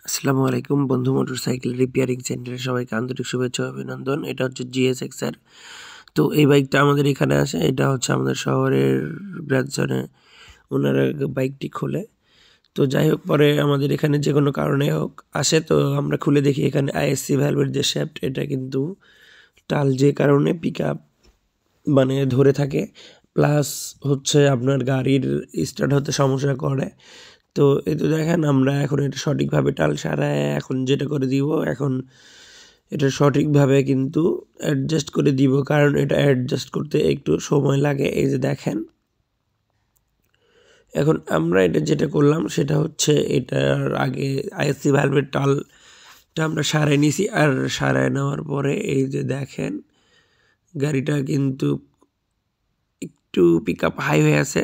আসসালামু আলাইকুম বন্ধু, মোটরসাইকেল রিপেয়ারিং সেন্টারে সবাইকে আন্তরিক শুভেচ্ছা ও অভিনন্দন। এটা হচ্ছে GSX-R। তো এই বাইকটা আমাদের এখানে আসে, এটা হচ্ছে আমাদের শহরের ব্রাঞ্চনে ওনারা বাইকটি খোলে। তো যাই হোক, পরে আমাদের এখানে যে কোনো কারণে হোক আসে, তো আমরা খুলে দেখি এখানে ISC ভ্যালভের যে শ্যাফট, এটা কিন্তু টাল, যে কারণে পিক আপ মানে ধরে থাকে, প্লাস হচ্ছে আপনার গাড়ির স্টার্ট হতে সমস্যা করে। তো এই তো দেখেন, আমরা এখন এটা সঠিকভাবে টাল সারায় এখন যেটা করে দিব, এখন এটা সঠিকভাবে কিন্তু অ্যাডজাস্ট করে দিব, কারণ এটা অ্যাডজাস্ট করতে একটু সময় লাগে। এই যে দেখেন, এখন আমরা এটা যেটা করলাম সেটা হচ্ছে এটার আগে ISC ভ্যালভের টালটা আমরা সারাই নিছি, আর সারাই নেওয়ার পরে এই যে দেখেন গাড়িটা কিন্তু একটু পিক আপ হাই হয়ে আছে।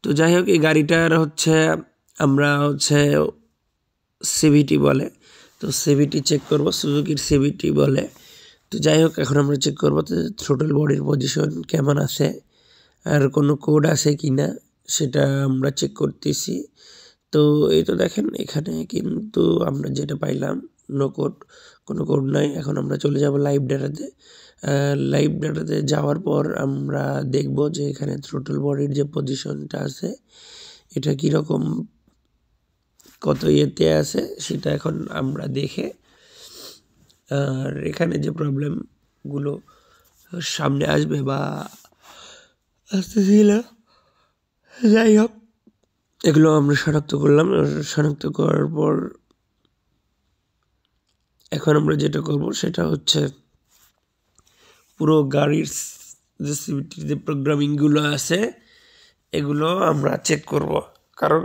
তো যাই হোক, এই গাড়িটার হচ্ছে আমরা হচ্ছে CVT বলে, তো CVT চেক করব, সুজুকির CVT বলে। তো যাই হোক, এখন আমরা চেক করবো থ্রোটল বডির পজিশন কেমন আছে আর কোনো কোড আছে কি না, সেটা আমরা চেক করতেছি। তো এই তো দেখেন, এখানে কিন্তু আমরা যেটা পাইলাম নো কোড, কোনো কোড নাই। এখন আমরা চলে যাব লাইভ ডাটাতে। লাইভ ডাটাতে যাওয়ার পর আমরা দেখব যে এখানে থ্রোটল বডির যে পজিশনটা আছে এটা কীরকম, কত ইয়েতে আছে সেটা এখন আমরা দেখে, আর এখানে যে প্রবলেমগুলো সামনে আসবে বা আসতেছিল, যাই হোক, এগুলো আমরা শনাক্ত করলাম। শনাক্ত করার পর এখন আমরা যেটা করব সেটা হচ্ছে পুরো গাড়ির যে CVTর যে প্রোগ্রামিংগুলো আছে এগুলো আমরা চেক করব, কারণ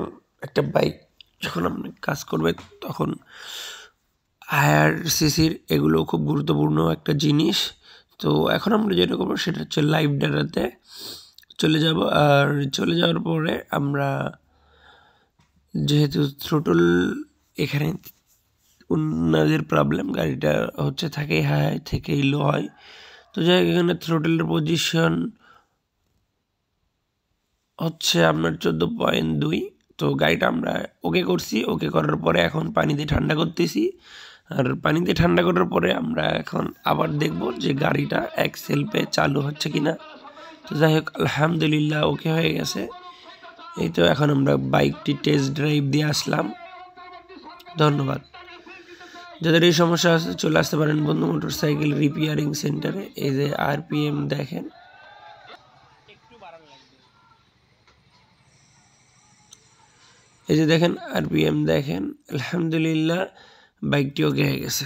একটা বাইক যখন আপনি কাজ করবে তখন হায়ার সিসির এগুলো খুব গুরুত্বপূর্ণ একটা জিনিস। তো এখন আমরা যেটা করবো সেটা হচ্ছে লাইভ ডাটাতে চলে যাব, আর চলে যাওয়ার পরে আমরা যেহেতু থ্রোটল এখানে ওনাদের প্রবলেম, গাড়িটা হচ্ছে থেকেই হাই থেকেই লো হয়। তো যাই হোক, এখানে থ্রোটলের পজিশন হচ্ছে আপনার 14.2। তো গাড়িটা আমরা ওকে করছি, ওকে করার পরে এখন পানি দিয়ে ঠান্ডা করতেছি, আর পানি দিয়ে ঠান্ডা করার পরে আমরা এখন আবার দেখব যে গাড়িটা এক সেলফে চালু হচ্ছে কিনা। তো যাই হোক, আলহামদুলিল্লাহ ওকে হয়ে গেছে। এই তো এখন আমরা বাইকটি টেস্ট ড্রাইভ দিয়ে আসলাম। ধন্যবাদ। যাদের এই সমস্যা আছে চলে আসতে পারেন বন্ধু মোটরসাইকেল রিপেয়ারিং সেন্টারে। এই যে RPM দেখেন, এই যে দেখেন RPM দেখেন, আলহামদুলিল্লাহ বাইকটি ওকে হয়ে গেছে।